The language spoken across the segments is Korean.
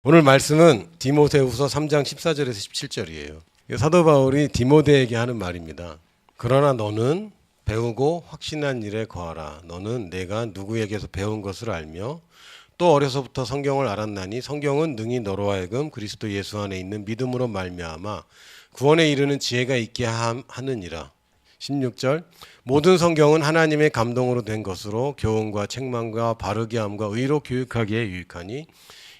오늘 말씀은 디모데후서 3장 14절에서 17절이에요. 사도 바울이 디모데에게 하는 말입니다. 그러나 너는 배우고 확신한 일에 거하라. 너는 내가 누구에게서 배운 것을 알며 또 어려서부터 성경을 알았나니 성경은 능히 너로 하여금 그리스도 예수 안에 있는 믿음으로 말미암아 구원에 이르는 지혜가 있게 하느니라. 16절 모든 성경은 하나님의 감동으로 된 것으로 교훈과 책망과 바르게 함과 의로 교육하기에 유익하니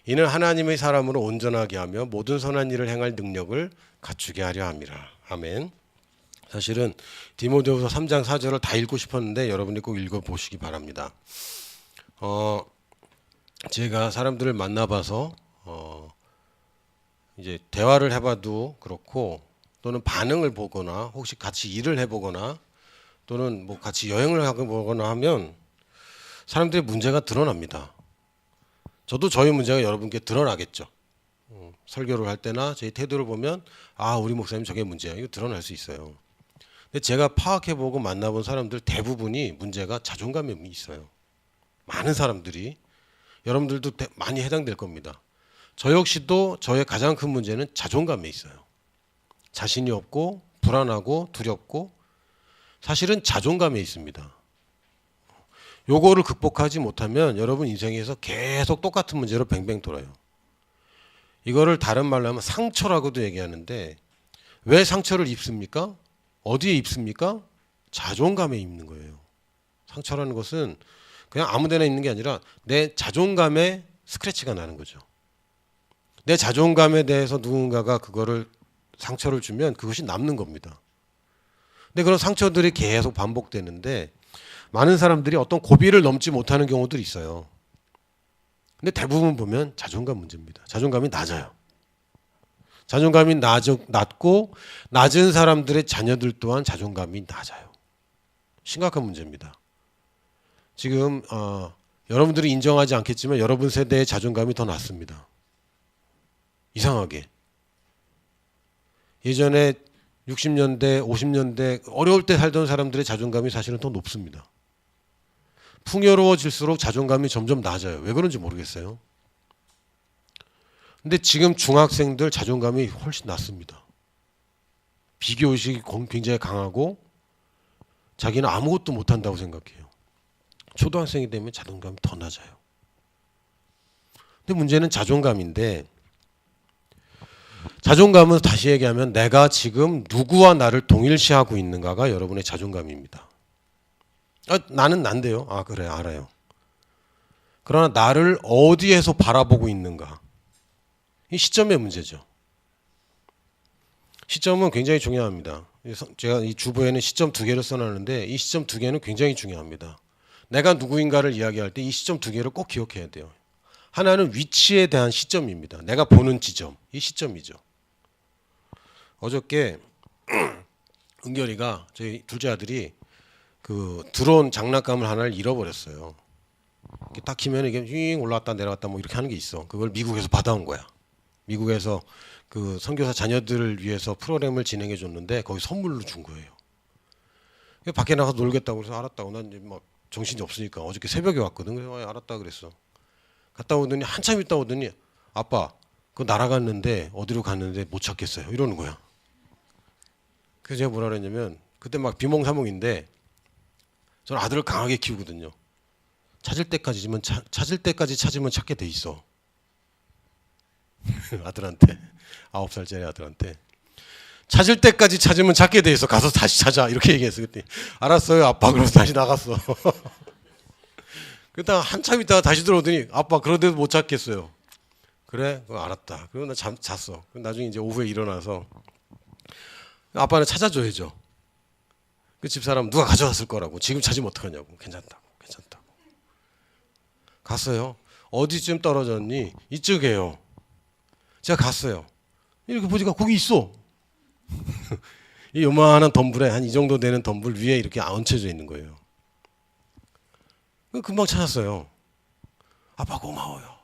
이는 하나님의 사람으로 온전하게 하며 모든 선한 일을 행할 능력을 갖추게 하려 함이라. 아멘. 사실은 디모데후서 3장 4절을 다 읽고 싶었는데 여러분이 꼭 읽어보시기 바랍니다. 제가 사람들을 만나봐서 이제 대화를 해봐도 그렇고 또는 반응을 보거나 혹시 같이 일을 해보거나 또는 뭐 같이 여행을 하고 보거나 하면 사람들의 문제가 드러납니다. 저도 저희 문제가 여러분께 드러나겠죠. 설교를 할 때나 제 태도를 보면 아 우리 목사님 저게 문제야 이거 드러날 수 있어요. 근데 제가 파악해보고 만나본 사람들 대부분이 문제가 자존감에 있어요. 많은 사람들이 여러분들도 많이 해당될 겁니다. 저 역시도 저의 가장 큰 문제는 자존감에 있어요. 자신이 없고 불안하고 두렵고 사실은 자존감에 있습니다. 요거를 극복하지 못하면 여러분 인생에서 계속 똑같은 문제로 뱅뱅 돌아요. 이거를 다른 말로 하면 상처라고도 얘기하는데 왜 상처를 입습니까? 어디에 입습니까? 자존감에 입는 거예요. 상처라는 것은 그냥 아무 데나 있는 게 아니라 내 자존감에 스크래치가 나는 거죠. 내 자존감에 대해서 누군가가 그거를 상처를 주면 그것이 남는 겁니다. 근데 그런 상처들이 계속 반복되는데 많은 사람들이 어떤 고비를 넘지 못하는 경우들이 있어요. 근데 대부분 보면 자존감 문제입니다. 자존감이 낮아요. 자존감이 낮고 낮은 사람들의 자녀들 또한 자존감이 낮아요. 심각한 문제입니다. 지금 여러분들이 인정하지 않겠지만 여러분 세대의 자존감이 더 낮습니다. 이상하게. 예전에 60년대, 50년대 어려울 때 살던 사람들의 자존감이 사실은 더 높습니다. 풍요로워질수록 자존감이 점점 낮아요. 왜 그런지 모르겠어요. 근데 지금 중학생들 자존감이 훨씬 낮습니다. 비교의식이 굉장히 강하고 자기는 아무것도 못한다고 생각해요. 초등학생이 되면 자존감이 더 낮아요. 근데 문제는 자존감인데 자존감은 다시 얘기하면 내가 지금 누구와 나를 동일시하고 있는가가 여러분의 자존감입니다. 나는 난데요. 그래 알아요. 그러나 나를 어디에서 바라보고 있는가. 이 시점의 문제죠. 시점은 굉장히 중요합니다. 제가 이 주보에는 시점 2개를 써놨는데 이 시점 2개는 굉장히 중요합니다. 내가 누구인가를 이야기할 때 이 시점 2개를 꼭 기억해야 돼요. 하나는 위치에 대한 시점입니다. 내가 보는 지점, 이 시점이죠. 어저께 은결이가 저희 둘째 아들이 그 드론 장난감을 하나를 잃어버렸어요. 이렇게 딱 키면 이게 휙 올라왔다 내려왔다 뭐 이렇게 하는 게 있어. 그걸 미국에서 받아온 거야. 미국에서 그 선교사 자녀들을 위해서 프로그램을 진행해 줬는데 거기 선물로 준 거예요. 밖에 나가서 놀겠다고 그래서 알았다고. 난 이제 막 정신이 없으니까 어저께 새벽에 왔거든. 그래서 알았다 그랬어. 갔다 오더니 한참 있다 오더니 아빠 그거 날아갔는데 어디로 갔는데 못 찾겠어요. 이러는 거야. 그래서 제가 뭐라 그랬냐면 그때 막 비몽사몽인데 저는 아들을 강하게 키우거든요. 찾을 때까지 찾으면 찾게 돼 있어. 아들한테 9살짜리 아들한테 찾을 때까지 찾으면 찾게 돼 있어. 가서 다시 찾아 이렇게 얘기했어. 그때 알았어요 아빠. 그러면서 다시 나갔어. 그러다가 한참 있다가 다시 들어오더니 아빠 그런데도 못 찾겠어요. 그래? 알았다. 그리고 나 잤어. 나중에 이제 오후에 일어나서 아빠는 찾아줘야죠. 그 집사람 누가 가져갔을 거라고. 지금 찾으면 어떡하냐고. 괜찮다고. 갔어요. 어디쯤 떨어졌니? 이쪽에요. 제가 갔어요. 이렇게 보니까 거기 있어. 이 요만한 덤불에 한 이 정도 되는 덤불 위에 이렇게 얹혀져 있는 거예요. 금방 찾았어요. 아빠 고마워요.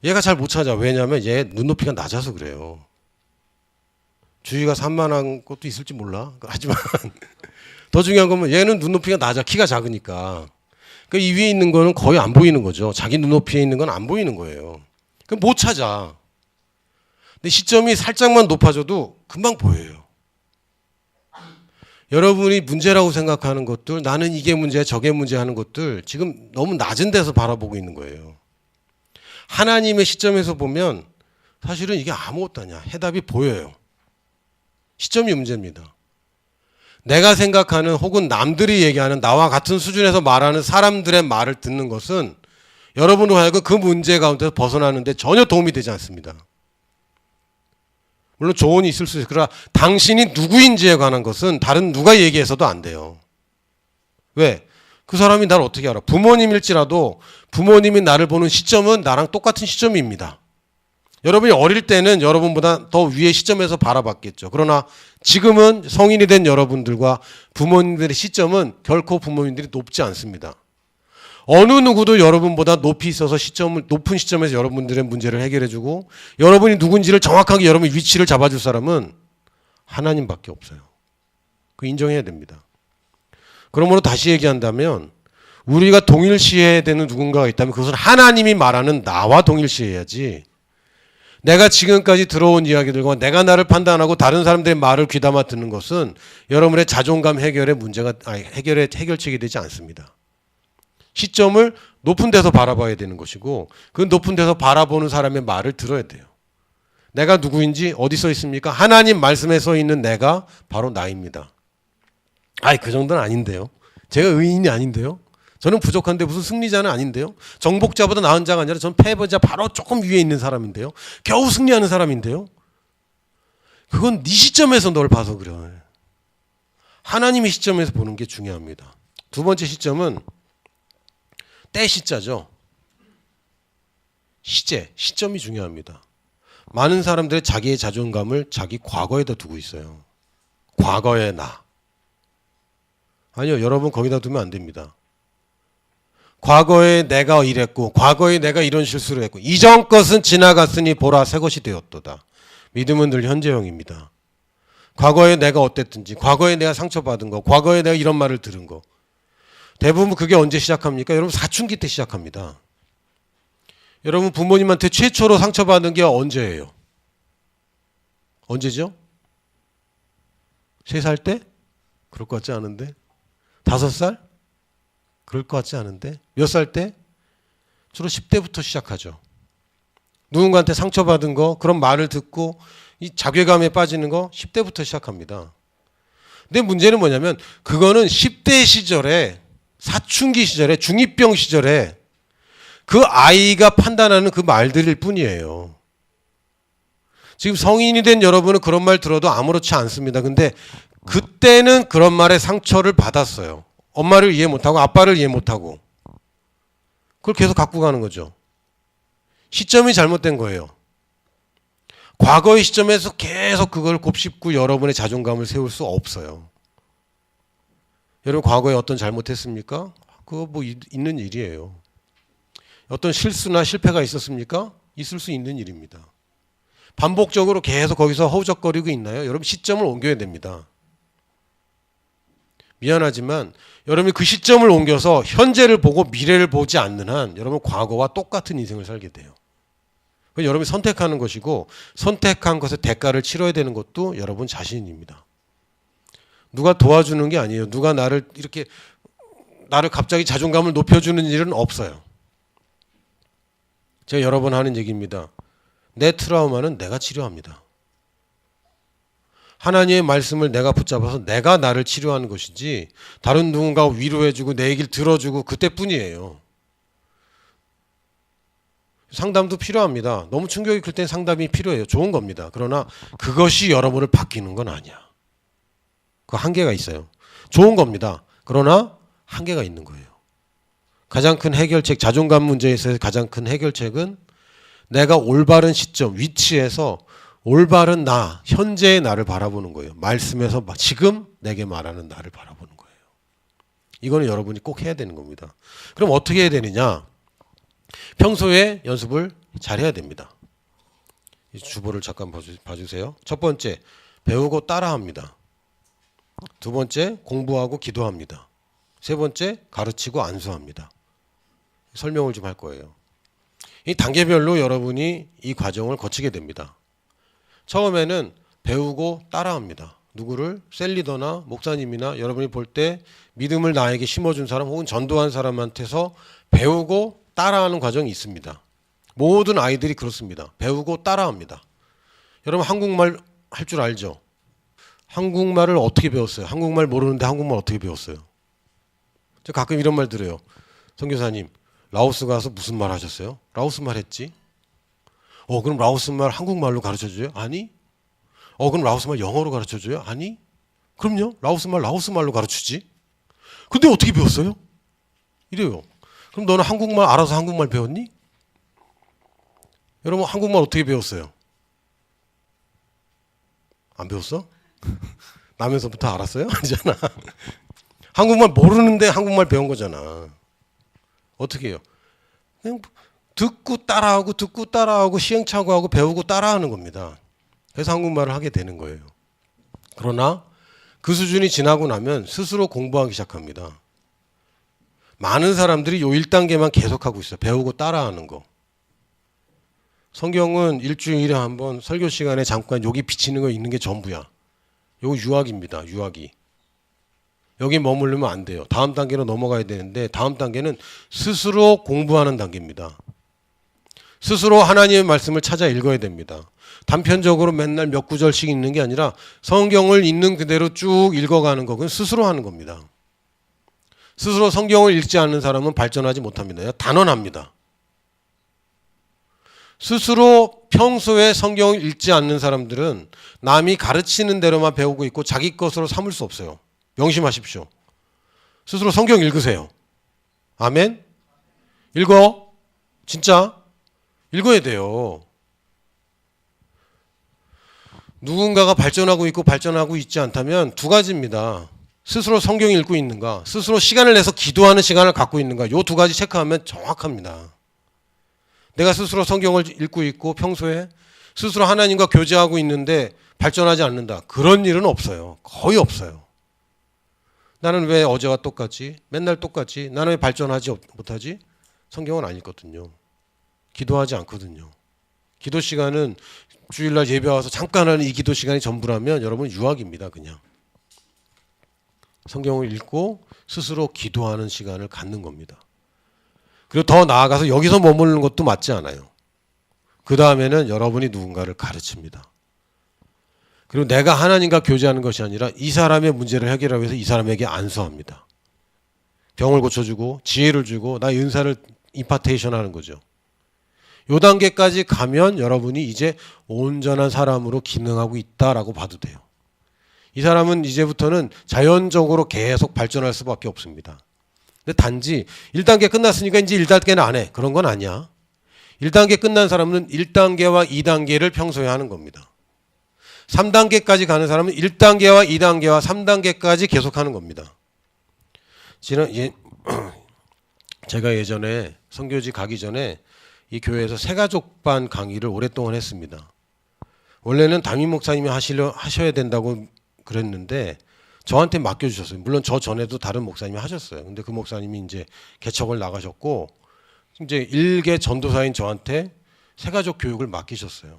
얘가 잘 못 찾아. 왜냐하면 얘 눈높이가 낮아서 그래요. 주위가 산만한 것도 있을지 몰라. 하지만 더 중요한 건 얘는 눈높이가 낮아. 키가 작으니까. 그 이 위에 있는 거는 거의 안 보이는 거죠. 자기 눈높이에 있는 건 안 보이는 거예요. 그럼 못 찾아. 근데 시점이 살짝만 높아져도 금방 보여요. 여러분이 문제라고 생각하는 것들, 나는 이게 문제야 저게 문제 하는 것들 지금 너무 낮은 데서 바라보고 있는 거예요. 하나님의 시점에서 보면 사실은 이게 아무것도 아니야. 해답이 보여요. 시점이 문제입니다. 내가 생각하는 혹은 남들이 얘기하는 나와 같은 수준에서 말하는 사람들의 말을 듣는 것은 여러분으로 하여금 그 문제 가운데서 벗어나는데 전혀 도움이 되지 않습니다. 물론 조언이 있을 수 있어요. 그러나 당신이 누구인지에 관한 것은 다른 누가 얘기해서도 안 돼요. 왜? 그 사람이 나를 어떻게 알아? 부모님일지라도 부모님이 나를 보는 시점은 나랑 똑같은 시점입니다. 여러분이 어릴 때는 여러분보다 더 위의 시점에서 바라봤겠죠. 그러나 지금은 성인이 된 여러분들과 부모님들의 시점은 결코 부모님들이 높지 않습니다. 어느 누구도 여러분보다 높이 있어서 높은 시점에서 여러분들의 문제를 해결해주고 여러분이 누군지를 정확하게 여러분의 위치를 잡아줄 사람은 하나님밖에 없어요. 그 인정해야 됩니다. 그러므로 다시 얘기한다면 우리가 동일시해야 되는 누군가가 있다면 그것은 하나님이 말하는 나와 동일시해야지, 내가 지금까지 들어온 이야기들과 내가 나를 판단하고 다른 사람들의 말을 귀담아 듣는 것은 여러분의 자존감 해결의 문제가 해결의 해결책이 되지 않습니다. 시점을 높은 데서 바라봐야 되는 것이고 그 높은 데서 바라보는 사람의 말을 들어야 돼요. 내가 누구인지 어디 써 있습니까? 하나님 말씀에 써 있는 내가 바로 나입니다. 그 정도는 아닌데요. 제가 의인이 아닌데요. 저는 부족한데 무슨 승리자는 아닌데요. 정복자보다 나은 자가 아니라 전 패배자 바로 조금 위에 있는 사람인데요. 겨우 승리하는 사람인데요. 그건 네 시점에서 널 봐서 그래. 하나님의 시점에서 보는 게 중요합니다. 두 번째 시점은 때 시자죠. 시점이 중요합니다. 많은 사람들의 자기의 자존감을 자기 과거에다 두고 있어요. 과거의 나. 아니요, 여러분 거기다 두면 안 됩니다. 과거에 내가 이랬고 과거에 내가 이런 실수를 했고 이전 것은 지나갔으니 보라 새 것이 되었도다. 믿음은 늘 현재형입니다. 과거에 내가 어땠든지, 과거에 내가 상처받은 거, 과거에 내가 이런 말을 들은 거, 대부분 그게 언제 시작합니까? 여러분 사춘기 때 시작합니다. 여러분 부모님한테 최초로 상처받은 게 언제예요? 언제죠? 3살 때? 그럴 것 같지 않은데? 5살? 그럴 것 같지 않은데? 몇 살 때? 주로 10대부터 시작하죠. 누군가한테 상처받은 거, 그런 말을 듣고 이 자괴감에 빠지는 거 10대부터 시작합니다. 근데 문제는 뭐냐면 그거는 10대 시절에, 사춘기 시절에, 중2병 시절에 그 아이가 판단하는 그 말들일 뿐이에요. 지금 성인이 된 여러분은 그런 말 들어도 아무렇지 않습니다. 근데 그때는 그런 말에 상처를 받았어요. 엄마를 이해 못하고 아빠를 이해 못하고 그걸 계속 갖고 가는 거죠. 시점이 잘못된 거예요. 과거의 시점에서 계속 그걸 곱씹고 여러분의 자존감을 세울 수 없어요. 여러분 과거에 어떤 잘못했습니까? 그거 뭐 있는 일이에요. 어떤 실수나 실패가 있었습니까? 있을 수 있는 일입니다. 반복적으로 계속 거기서 허우적거리고 있나요? 여러분 시점을 옮겨야 됩니다. 미안하지만 여러분이 그 시점을 옮겨서 현재를 보고 미래를 보지 않는 한 여러분 과거와 똑같은 인생을 살게 돼요. 여러분이 선택하는 것이고 선택한 것의 대가를 치러야 되는 것도 여러분 자신입니다. 누가 도와주는 게 아니에요. 누가 나를 갑자기 자존감을 높여주는 일은 없어요. 제가 여러 번 하는 얘기입니다. 내 트라우마는 내가 치료합니다. 하나님의 말씀을 내가 붙잡아서 내가 나를 치료하는 것이지 다른 누군가가 위로해주고 내 얘기를 들어주고 그때뿐이에요. 상담도 필요합니다. 너무 충격이 클 땐 상담이 필요해요. 좋은 겁니다. 그러나 그것이 여러분을 바뀌는 건 아니야. 그 한계가 있어요. 좋은 겁니다. 그러나 한계가 있는 거예요. 가장 큰 해결책, 자존감 문제에서의 가장 큰 해결책은 내가 올바른 시점, 위치에서 올바른 나, 현재의 나를 바라보는 거예요. 말씀에서 지금 내게 말하는 나를 바라보는 거예요. 이거는 여러분이 꼭 해야 되는 겁니다. 그럼 어떻게 해야 되느냐? 평소에 연습을 잘 해야 됩니다. 이 주보를 잠깐 봐주세요. 첫 번째, 배우고 따라합니다. 두 번째, 공부하고 기도합니다. 세 번째, 가르치고 안수합니다. 설명을 좀 할 거예요. 이 단계별로 여러분이 이 과정을 거치게 됩니다. 처음에는 배우고 따라합니다. 누구를? 셀리더나 목사님이나 여러분이 볼 때 믿음을 나에게 심어준 사람 혹은 전도한 사람한테서 배우고 따라하는 과정이 있습니다. 모든 아이들이 그렇습니다. 배우고 따라합니다. 여러분 한국말 할 줄 알죠? 한국말을 어떻게 배웠어요? 한국말 모르는데 한국말 어떻게 배웠어요? 저 가끔 이런 말 들어요. 선교사님, 라오스 가서 무슨 말 하셨어요? 라오스 말 했지. 그럼 라오스 말 한국말로 가르쳐줘요? 아니. 그럼 라오스 말 영어로 가르쳐줘요? 아니. 그럼요. 라오스 말 라오스 말로 가르치지. 근데 어떻게 배웠어요? 이래요. 그럼 너는 한국말 알아서 한국말 배웠니? 여러분 한국말 어떻게 배웠어요? 안 배웠어? 나면서부터 알았어요? 아니잖아. 한국말 모르는데 한국말 배운 거잖아. 어떻게 해요? 그냥 듣고 따라하고 시행착오하고 배우고 따라하는 겁니다. 그래서 한국말을 하게 되는 거예요. 그러나 그 수준이 지나고 나면 스스로 공부하기 시작합니다. 많은 사람들이 요 1단계만 계속하고 있어요. 배우고 따라하는 거. 성경은 일주일에 한 번 설교 시간에 잠깐 여기 비치는 거 있는 게 전부야. 요거 유학입니다. 유학이. 여기 머무르면 안 돼요. 다음 단계로 넘어가야 되는데 다음 단계는 스스로 공부하는 단계입니다. 스스로 하나님의 말씀을 찾아 읽어야 됩니다. 단편적으로 맨날 몇 구절씩 읽는 게 아니라 성경을 있는 그대로 쭉 읽어가는 거. 그건 스스로 하는 겁니다. 스스로 성경을 읽지 않는 사람은 발전하지 못합니다. 단언합니다. 스스로 평소에 성경을 읽지 않는 사람들은 남이 가르치는 대로만 배우고 있고 자기 것으로 삼을 수 없어요. 명심하십시오. 스스로 성경 읽으세요. 아멘? 읽어. 진짜 읽어야 돼요. 누군가가 발전하고 있고 발전하고 있지 않다면 두 가지입니다. 스스로 성경 읽고 있는가, 스스로 시간을 내서 기도하는 시간을 갖고 있는가, 요 두 가지 체크하면 정확합니다. 내가 스스로 성경을 읽고 있고 평소에 스스로 하나님과 교제하고 있는데 발전하지 않는다. 그런 일은 없어요. 거의 없어요. 나는 왜 어제와 똑같지? 맨날 똑같지? 나는 왜 발전하지 못하지? 성경은 안 읽거든요. 기도하지 않거든요. 기도 시간은 주일날 예배 와서 잠깐 하는 이 기도 시간이 전부라면 여러분 유학입니다. 그냥. 성경을 읽고 스스로 기도하는 시간을 갖는 겁니다. 그리고 더 나아가서 여기서 머무르는 것도 맞지 않아요. 그 다음에는 여러분이 누군가를 가르칩니다. 그리고 내가 하나님과 교제하는 것이 아니라 이 사람의 문제를 해결하기 위해서 이 사람에게 안수합니다. 병을 고쳐주고 지혜를 주고 나의 은사를 임파테이션 하는 거죠. 요 단계까지 가면 여러분이 이제 온전한 사람으로 기능하고 있다라고 봐도 돼요. 이 사람은 이제부터는 자연적으로 계속 발전할 수밖에 없습니다. 근데 단지 1단계 끝났으니까 이제 1단계는 안 해. 그런 건 아니야. 1단계 끝난 사람은 1단계와 2단계를 평소에 하는 겁니다. 3단계까지 가는 사람은 1단계와 2단계와 3단계까지 계속하는 겁니다. 제가 예전에 선교지 가기 전에 이 교회에서 새가족반 강의를 오랫동안 했습니다. 원래는 담임 목사님이 하셔야 된다고 그랬는데 저한테 맡겨주셨어요. 물론 저 전에도 다른 목사님이 하셨어요. 근데 그 목사님이 이제 개척을 나가셨고 이제 일개 전도사인 저한테 새가족 교육을 맡기셨어요.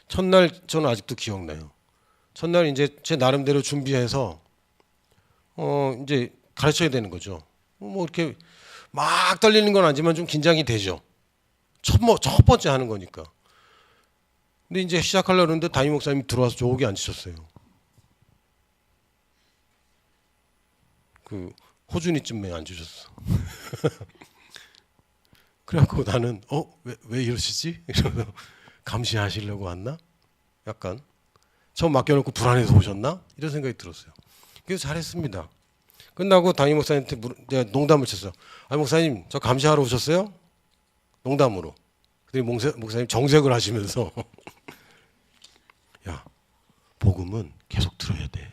첫날 저는 아직도 기억나요. 첫날 이제 제 나름대로 준비해서 이제 가르쳐야 되는 거죠. 뭐 이렇게 막 떨리는 건 아니지만 좀 긴장이 되죠. 첫 번째 하는 거니까. 근데 이제 시작하려고 하는데 담임 목사님이 들어와서 저기 앉으셨어요. 그 호준이쯤에 앉으셨어. 그래갖고 나는 왜 이러시지? 이러면서 감시하시려고 왔나? 약간 처음 맡겨놓고 불안해서 오셨나? 이런 생각이 들었어요. 그래서 잘했습니다. 끝나고 담임 목사님한테 내가 농담을 쳤어요. 아니 목사님 저 감시하러 오셨어요? 농담으로. 그랬더니 목사님 정색을 하시면서 야 복음은 계속 들어야 돼.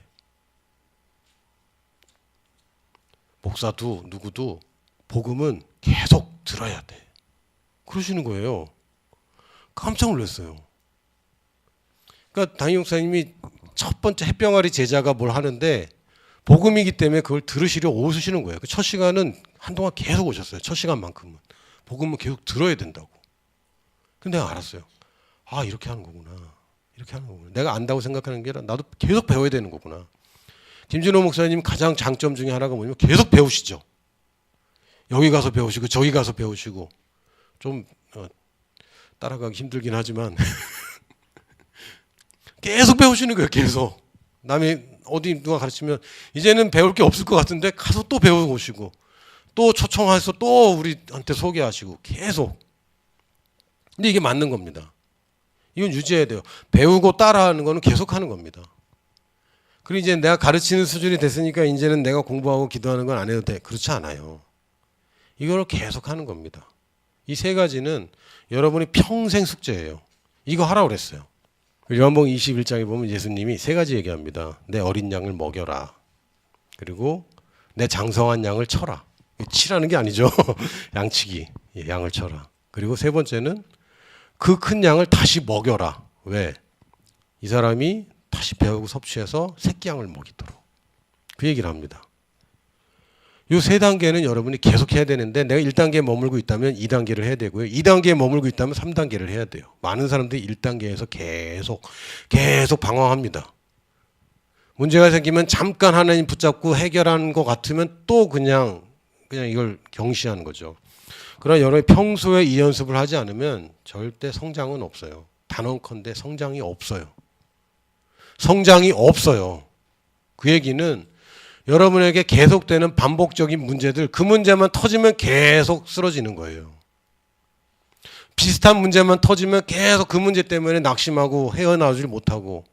목사도 누구도 복음은 계속 들어야 돼. 그러시는 거예요. 깜짝 놀랐어요. 그러니까 담임 목사님이 첫 번째 햇병아리 제자가 뭘 하는데 복음이기 때문에 그걸 들으시려 오시는 거예요. 첫 시간은 한동안 계속 오셨어요. 첫 시간만큼은. 복음은 계속 들어야 된다고. 근데 내가 알았어요. 아, 이렇게 하는 거구나. 이렇게 하는 거구나. 내가 안다고 생각하는 게 아니라 나도 계속 배워야 되는 거구나. 김진호 목사님 가장 장점 중에 하나가 뭐냐면 계속 배우시죠. 여기 가서 배우시고 저기 가서 배우시고 좀 따라가기 힘들긴 하지만 계속 배우시는 거예요. 계속. 남이 어디 누가 가르치면 이제는 배울 게 없을 것 같은데 가서 또 배우고 오시고 또 초청해서 또 우리한테 소개하시고 계속. 근데 이게 맞는 겁니다. 이건 유지해야 돼요. 배우고 따라하는 거는 계속 하는 겁니다. 그리고 이제 내가 가르치는 수준이 됐으니까 이제는 내가 공부하고 기도하는 건 안 해도 돼. 그렇지 않아요. 이걸 계속 하는 겁니다. 이 세 가지는 여러분이 평생 숙제예요. 이거 하라고 그랬어요. 요한복음 21장에 보면 예수님이 세 가지 얘기합니다. 내 어린 양을 먹여라. 그리고 내 장성한 양을 쳐라. 치라는 게 아니죠. 양치기. 양을 쳐라. 그리고 세 번째는 그 큰 양을 다시 먹여라. 왜? 이 사람이 다시 배우고 섭취해서 새끼 양을 먹이도록. 그 얘기를 합니다. 이 세 단계는 여러분이 계속 해야 되는데 내가 1단계에 머물고 있다면 2단계를 해야 되고요. 2단계에 머물고 있다면 3단계를 해야 돼요. 많은 사람들이 1단계에서 계속 방황합니다. 문제가 생기면 잠깐 하나님 붙잡고 해결하는 것 같으면 또 그냥 이걸 경시하는 거죠. 그러나 여러분이 평소에 이 연습을 하지 않으면 절대 성장은 없어요. 단언컨대 성장이 없어요. 성장이 없어요. 그 얘기는 여러분에게 계속되는 반복적인 문제들, 그 문제만 터지면 계속 쓰러지는 거예요. 비슷한 문제만 터지면 계속 그 문제 때문에 낙심하고 헤어나오질 못하고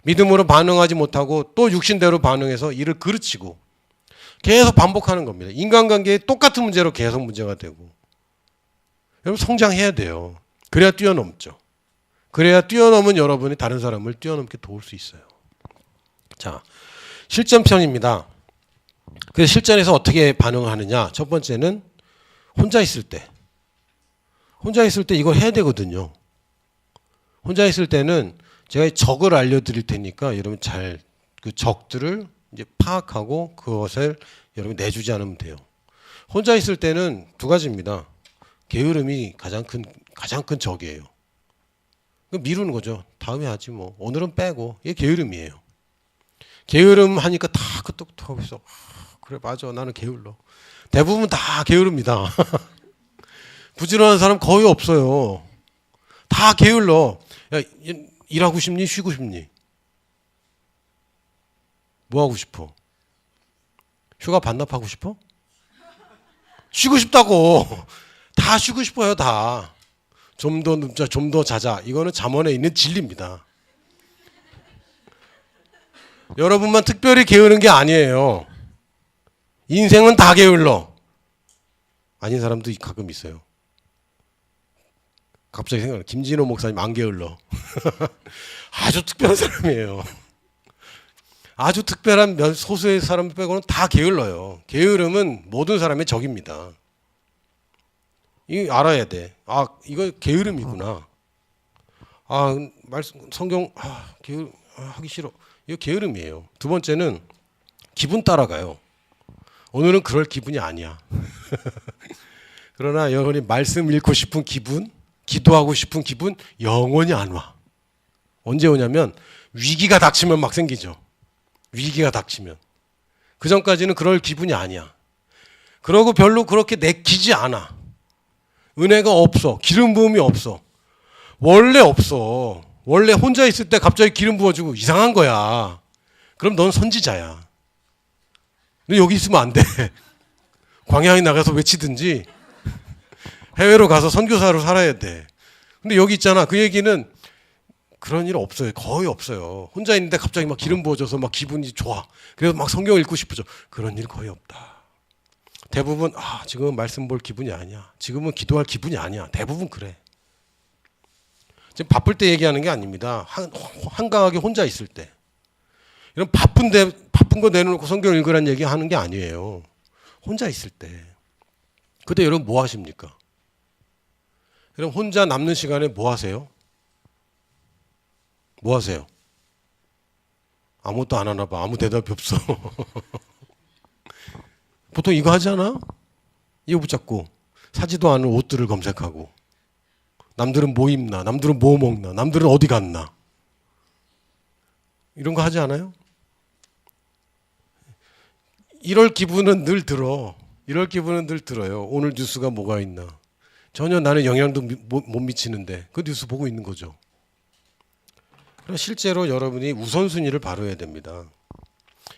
믿음으로 반응하지 못하고 또 육신대로 반응해서 이를 그르치고 계속 반복하는 겁니다. 인간관계에 똑같은 문제로 계속 문제가 되고. 여러분 성장해야 돼요. 그래야 뛰어넘죠. 그래야 뛰어넘은 여러분이 다른 사람을 뛰어넘게 도울 수 있어요. 자, 실전편입니다. 그래서 실전에서 어떻게 반응하느냐. 첫 번째는 혼자 있을 때. 혼자 있을 때 이걸 해야 되거든요. 혼자 있을 때는 제가 적을 알려드릴 테니까 여러분 잘 그 적들을 이제 파악하고 그것을 여러분 내주지 않으면 돼요. 혼자 있을 때는 두 가지입니다. 게으름이 가장 큰 적이에요. 미루는 거죠. 다음에 하지 뭐. 오늘은 빼고. 이게 게으름이에요. 게으름 하니까 다 끄떡하고 있어. 그래 맞아 나는 게을러. 대부분 다 게으릅니다. 부지런한 사람 거의 없어요. 다 게을러. 야, 일하고 싶니? 쉬고 싶니? 뭐 하고 싶어? 휴가 반납하고 싶어? 쉬고 싶다고. 다 쉬고 싶어요 다. 좀 더 눕자 좀 더 자자. 이거는 잠언에 있는 진리입니다. 여러분만 특별히 게으른 게 아니에요. 인생은 다 게을러. 아닌 사람도 가끔 있어요. 갑자기 생각나. 김진호 목사님 안 게을러. 아주 특별한 사람이에요. 아주 특별한 소수의 사람 빼고는 다 게을러요. 게으름은 모든 사람의 적입니다. 이거 알아야 돼. 아, 이거 게으름이구나. 아, 성경 게으름 하기 싫어. 이거 게으름이에요. 두 번째는 기분 따라가요. 오늘은 그럴 기분이 아니야. 그러나 여러분이 말씀 읽고 싶은 기분, 기도하고 싶은 기분 영원히 안 와. 언제 오냐면 위기가 닥치면 막 생기죠. 위기가 닥치면. 그 전까지는 그럴 기분이 아니야. 그러고 별로 그렇게 내키지 않아. 은혜가 없어. 기름 부음이 없어. 원래 없어. 원래 혼자 있을 때 갑자기 기름 부어주고 이상한 거야. 그럼 넌 선지자야. 너 여기 있으면 안 돼. 광야에 나가서 외치든지 해외로 가서 선교사로 살아야 돼. 근데 여기 있잖아. 그 얘기는 그런 일 없어요. 거의 없어요. 혼자 있는데 갑자기 막 기름 부어줘서 막 기분이 좋아. 그래서 막 성경 읽고 싶어져. 그런 일 거의 없다. 대부분 지금은 말씀 볼 기분이 아니야. 지금은 기도할 기분이 아니야. 대부분 그래. 지금 바쁠 때 얘기하는 게 아닙니다. 한가하게 혼자 있을 때. 이런 바쁜 거 내놓고 성경 읽으라는 얘기 하는 게 아니에요. 혼자 있을 때. 그때 여러분 뭐 하십니까? 그럼 혼자 남는 시간에 뭐 하세요? 뭐 하세요? 아무것도 안 하나 봐. 아무 대답이 없어. 보통 이거 하지 않아? 이거 붙잡고 사지도 않은 옷들을 검색하고 남들은 뭐 입나, 남들은 뭐 먹나, 남들은 어디 갔나 이런 거 하지 않아요? 이럴 기분은 늘 들어. 이럴 기분은 늘 들어요. 오늘 뉴스가 뭐가 있나. 전혀 나는 영향도 못 미치는데 그 뉴스 보고 있는 거죠. 그럼 실제로 여러분이 우선순위를 바로해야 됩니다.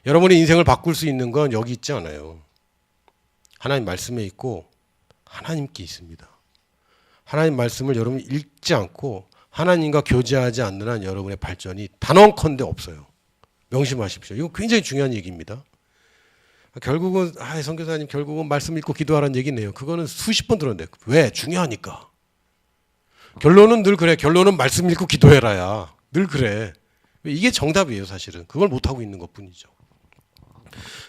여러분의 인생을 바꿀 수 있는 건 여기 있지 않아요. 하나님 말씀에 있고 하나님께 있습니다. 하나님 말씀을 여러분이 읽지 않고 하나님과 교제하지 않는 한 여러분의 발전이 단언컨대 없어요. 명심하십시오. 이거 굉장히 중요한 얘기입니다. 결국은 선교사님 결국은 말씀 읽고 기도하라는 얘기네요. 그거는 수십 번 들었는데 왜? 중요하니까. 결론은 늘 그래. 결론은 말씀 읽고 기도해라야. 늘 그래. 이게 정답이에요 사실은. 그걸 못하고 있는 것뿐이죠.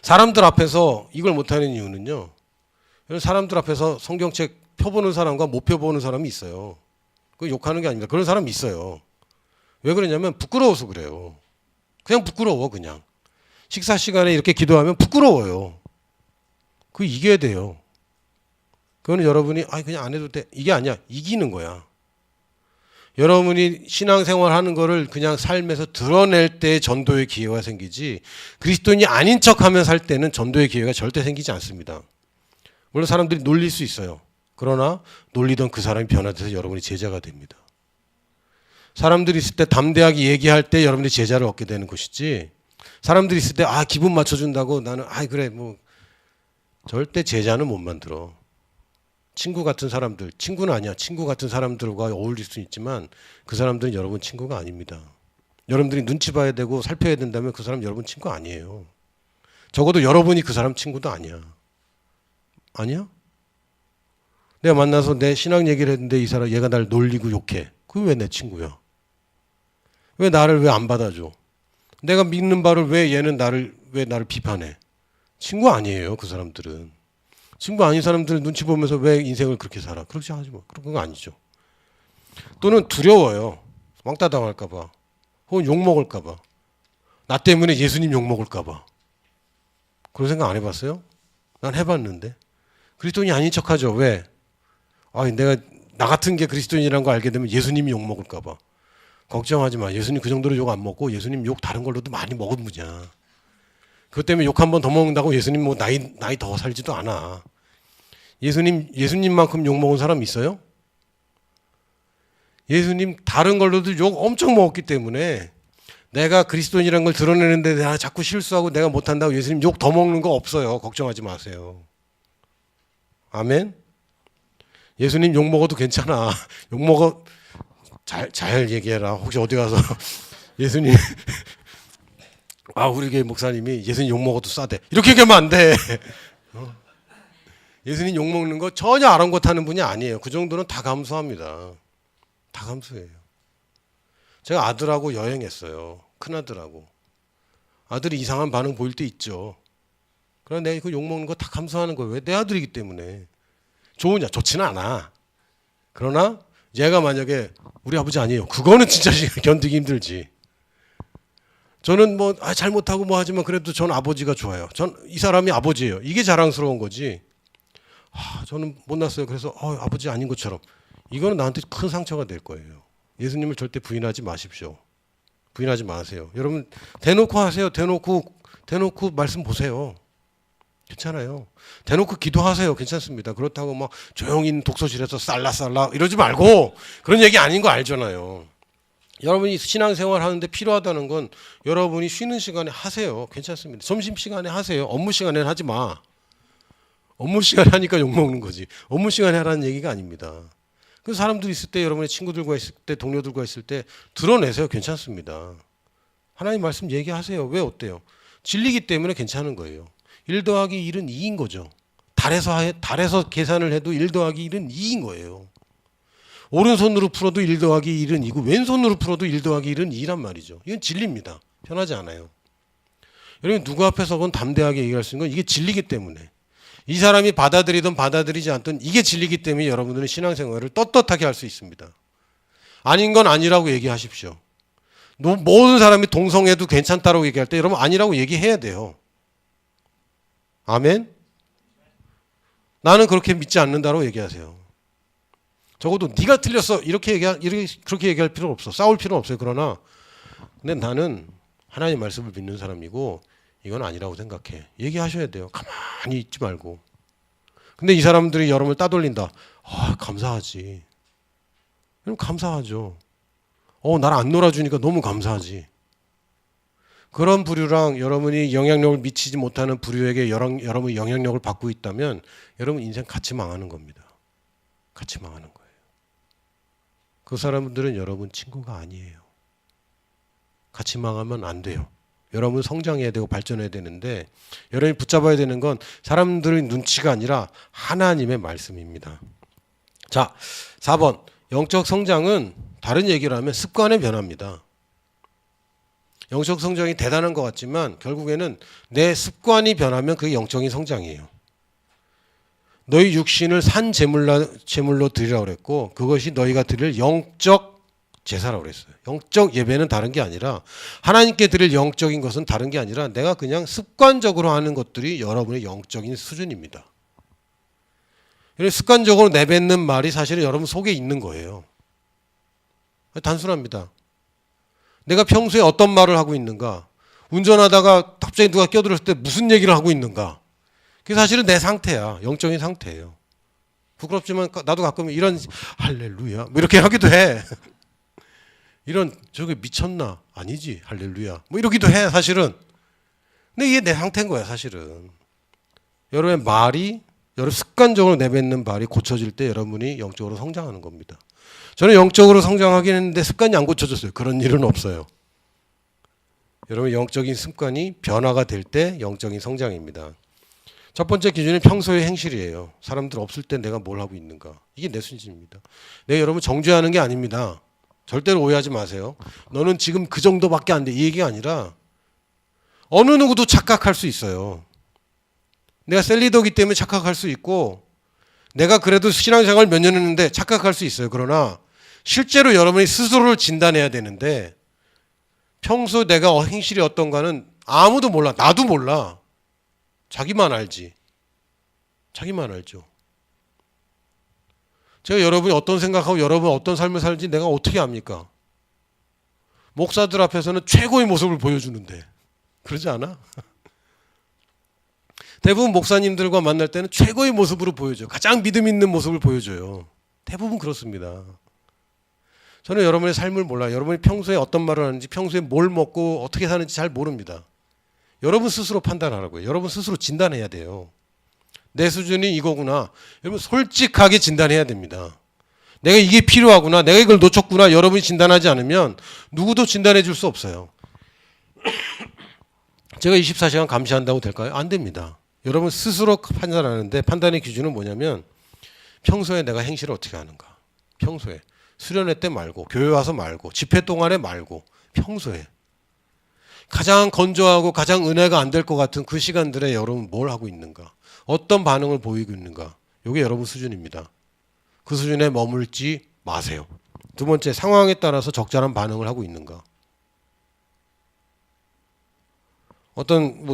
사람들 앞에서 이걸 못하는 이유는요. 사람들 앞에서 성경책 펴보는 사람과 못 펴보는 사람이 있어요. 그 욕하는 게 아닙니다. 그런 사람이 있어요. 왜 그러냐면 부끄러워서 그래요. 그냥 부끄러워 그냥. 식사 시간에 이렇게 기도하면 부끄러워요. 그거 이겨야 돼요. 그거는 여러분이 그냥 안 해도 돼. 이게 아니야. 이기는 거야. 여러분이 신앙생활 하는 거를 그냥 삶에서 드러낼 때 전도의 기회가 생기지 그리스도인이 아닌 척하며 살 때는 전도의 기회가 절대 생기지 않습니다. 물론 사람들이 놀릴 수 있어요. 그러나 놀리던 그 사람이 변화돼서 여러분이 제자가 됩니다. 사람들이 있을 때 담대하게 얘기할 때 여러분이 제자를 얻게 되는 것이지 사람들이 있을 때 기분 맞춰준다고 나는 그래 뭐 절대 제자는 못 만들어. 친구 같은 사람들, 친구는 아니야. 친구 같은 사람들과 어울릴 수 있지만 그 사람들은 여러분 친구가 아닙니다. 여러분들이 눈치 봐야 되고 살펴야 된다면 그 사람 여러분 친구 아니에요. 적어도 여러분이 그 사람 친구도 아니야. 아니야? 내가 만나서 내 신앙 얘기를 했는데 이 사람 얘가 날 놀리고 욕해. 그게 왜 내 친구야? 왜 나를 왜 안 받아줘? 내가 믿는 바를 왜 얘는 나를 비판해? 친구 아니에요. 그 사람들은. 친구 아닌 사람들은 눈치 보면서 왜 인생을 그렇게 살아? 그렇지 하지 마. 그런 거 아니죠. 또는 두려워요. 왕따 당할까 봐. 혹은 욕 먹을까 봐. 나 때문에 예수님 욕 먹을까 봐. 그런 생각 안 해봤어요? 난 해봤는데. 그리스도인이 아닌 척하죠. 왜? 내가 나 같은 게 그리스도인이라는 거 알게 되면 예수님이 욕 먹을까 봐. 걱정하지 마. 예수님 그 정도로 욕 안 먹고 예수님 욕 다른 걸로도 많이 먹은 분이야. 그것 때문에 욕 한 번 더 먹는다고 예수님 뭐 나이 더 살지도 않아. 예수님만큼 욕 먹은 사람 있어요? 예수님 다른 걸로도 욕 엄청 먹었기 때문에 내가 그리스도인이라는 걸 드러내는데 내가 자꾸 실수하고 내가 못한다고 예수님 욕 더 먹는 거 없어요. 걱정하지 마세요. 아멘? 예수님 욕 먹어도 괜찮아. 욕 먹어. 잘 얘기해라. 혹시 어디 가서 예수님 우리 교회 목사님이 예수님 욕 먹어도 싸대. 이렇게 얘기하면 안 돼. 예수님 욕 먹는 거 전혀 아랑곳하는 분이 아니에요. 그 정도는 다 감수합니다. 다 감수해요. 제가 아들하고 여행했어요. 큰아들하고. 아들이 이상한 반응 보일 때 있죠. 그러나 내가 그 욕 먹는 거 다 감수하는 거예요. 왜? 내 아들이기 때문에. 좋으냐? 좋지는 않아. 그러나 얘가 만약에 우리 아버지 아니에요. 그거는 진짜 견디기 힘들지. 저는 뭐 잘못하고 뭐 하지만 그래도 전 아버지가 좋아요. 전 이 사람이 아버지예요. 이게 자랑스러운 거지. 저는 못났어요. 그래서 아버지 아닌 것처럼. 이거는 나한테 큰 상처가 될 거예요. 예수님을 절대 부인하지 마십시오. 부인하지 마세요. 여러분 대놓고 하세요. 대놓고 말씀 보세요. 괜찮아요. 대놓고 기도하세요. 괜찮습니다. 그렇다고 막 조용히 있는 독서실에서 쌀라쌀라 이러지 말고 그런 얘기 아닌 거 알잖아요. 여러분이 신앙생활 하는데 필요하다는 건 여러분이 쉬는 시간에 하세요. 괜찮습니다. 점심시간에 하세요. 업무 시간에는 하지 마. 업무 시간에 하니까 욕먹는 거지. 업무 시간에 하라는 얘기가 아닙니다. 그 사람들이 있을 때 여러분의 친구들과 있을 때 동료들과 있을 때 드러내세요. 괜찮습니다. 하나님 말씀 얘기하세요. 왜 어때요? 진리기 때문에 괜찮은 거예요. 1 더하기 1은 2인 거죠. 달에서 계산을 해도 1 더하기 1은 2인 거예요. 오른손으로 풀어도 1 더하기 1은 2고 왼손으로 풀어도 1 더하기 1은 2란 말이죠. 이건 진리입니다. 편하지 않아요. 여러분 누구 앞에서건 담대하게 얘기할 수 있는 건 이게 진리기 때문에. 이 사람이 받아들이든 받아들이지 않든 이게 진리기 때문에 여러분들은 신앙생활을 떳떳하게 할 수 있습니다. 아닌 건 아니라고 얘기하십시오. 모든 사람이 동성애도 괜찮다라고 얘기할 때 여러분 아니라고 얘기해야 돼요. 아멘? 나는 그렇게 믿지 않는다고 얘기하세요. 적어도 네가 틀렸어 그렇게 얘기할 필요는 없어. 싸울 필요는 없어요. 그러나 근데 나는 하나님 말씀을 믿는 사람이고 이건 아니라고 생각해. 얘기하셔야 돼요. 가만히 있지 말고. 근데 이 사람들이 여러분을 따돌린다. 감사하지. 그럼 감사하죠. 나를 안 놀아주니까 너무 감사하지. 그런 부류랑 여러분이 영향력을 미치지 못하는 부류에게 여러분이 영향력을 받고 있다면 여러분 인생 같이 망하는 겁니다. 같이 망하는 거예요. 그 사람들은 여러분 친구가 아니에요. 같이 망하면 안 돼요. 여러분 성장해야 되고 발전해야 되는데 여러분이 붙잡아야 되는 건 사람들의 눈치가 아니라 하나님의 말씀입니다. 자, 4번. 영적 성장은 다른 얘기를 하면 습관의 변화입니다. 영적 성장이 대단한 것 같지만 결국에는 내 습관이 변하면 그게 영적인 성장이에요. 너희 육신을 산 제물로 드리라고 그랬고 그것이 너희가 드릴 영적 제사라고 그랬어요. 영적 예배는 다른 게 아니라 하나님께 드릴 영적인 것은 다른 게 아니라 내가 그냥 습관적으로 하는 것들이 여러분의 영적인 수준입니다. 습관적으로 내뱉는 말이 사실은 여러분 속에 있는 거예요. 단순합니다. 내가 평소에 어떤 말을 하고 있는가? 운전하다가 갑자기 누가 껴들었을 때 무슨 얘기를 하고 있는가? 그게 사실은 내 상태야. 영적인 상태예요. 부끄럽지만 나도 가끔 이런 할렐루야 뭐 이렇게 하기도 해. 이런 저게 미쳤나? 아니지 할렐루야 뭐 이러기도 해 사실은. 근데 이게 내 상태인 거야 사실은. 여러분의 말이 여러분 습관적으로 내뱉는 말이 고쳐질 때 여러분이 영적으로 성장하는 겁니다. 저는 영적으로 성장하긴 했는데 습관이 안 고쳐졌어요. 그런 일은 없어요. 여러분 영적인 습관이 변화가 될 때 영적인 성장입니다. 첫 번째 기준은 평소의 행실이에요. 사람들 없을 때 내가 뭘 하고 있는가. 이게 내 순진입니다. 내가 여러분 정죄하는 게 아닙니다. 절대로 오해하지 마세요. 너는 지금 그 정도밖에 안 돼. 이 얘기가 아니라 어느 누구도 착각할 수 있어요. 내가 셀리더기 때문에 착각할 수 있고 내가 그래도 신앙생활 몇 년 했는데 착각할 수 있어요. 그러나 실제로 여러분이 스스로를 진단해야 되는데 평소 내가 행실이 어떤가는 아무도 몰라. 나도 몰라. 자기만 알지. 자기만 알죠. 제가 여러분이 어떤 생각하고 여러분이 어떤 삶을 살지 내가 어떻게 압니까? 목사들 앞에서는 최고의 모습을 보여주는데 그러지 않아? 대부분 목사님들과 만날 때는 최고의 모습으로 보여줘요. 가장 믿음 있는 모습을 보여줘요. 대부분 그렇습니다. 저는 여러분의 삶을 몰라요. 여러분이 평소에 어떤 말을 하는지 평소에 뭘 먹고 어떻게 사는지 잘 모릅니다. 여러분 스스로 판단하라고요. 여러분 스스로 진단해야 돼요. 내 수준이 이거구나. 여러분 솔직하게 진단해야 됩니다. 내가 이게 필요하구나. 내가 이걸 놓쳤구나. 여러분이 진단하지 않으면 누구도 진단해 줄 수 없어요. 제가 24시간 감시한다고 될까요? 안 됩니다. 여러분 스스로 판단하는데 판단의 기준은 뭐냐면 평소에 내가 행실을 어떻게 하는가. 평소에. 수련회 때 말고 교회 와서 말고 집회 동안에 말고 평소에. 가장 건조하고 가장 은혜가 안 될 것 같은 그 시간들에 여러분 뭘 하고 있는가. 어떤 반응을 보이고 있는가. 이게 여러분 수준입니다. 그 수준에 머물지 마세요. 두 번째, 상황에 따라서 적절한 반응을 하고 있는가.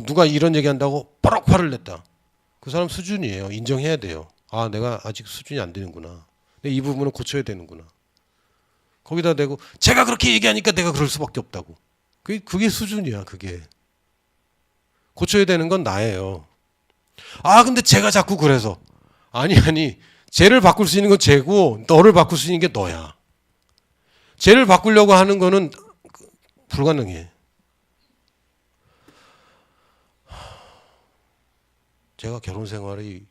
누가 이런 얘기한다고 뽀록 화를 냈다. 그 사람 수준이에요. 인정해야 돼요. 내가 아직 수준이 안 되는구나. 근데 이 부분은 고쳐야 되는구나. 거기다 대고 제가 그렇게 얘기하니까 내가 그럴 수밖에 없다고. 그게 수준이야. 그게. 고쳐야 되는 건 나예요. 근데 제가 자꾸 그래서. 아니 쟤를 바꿀 수 있는 건 쟤고 너를 바꿀 수 있는 게 너야. 쟤를 바꾸려고 하는 거는 불가능해. 제가 결혼 생활이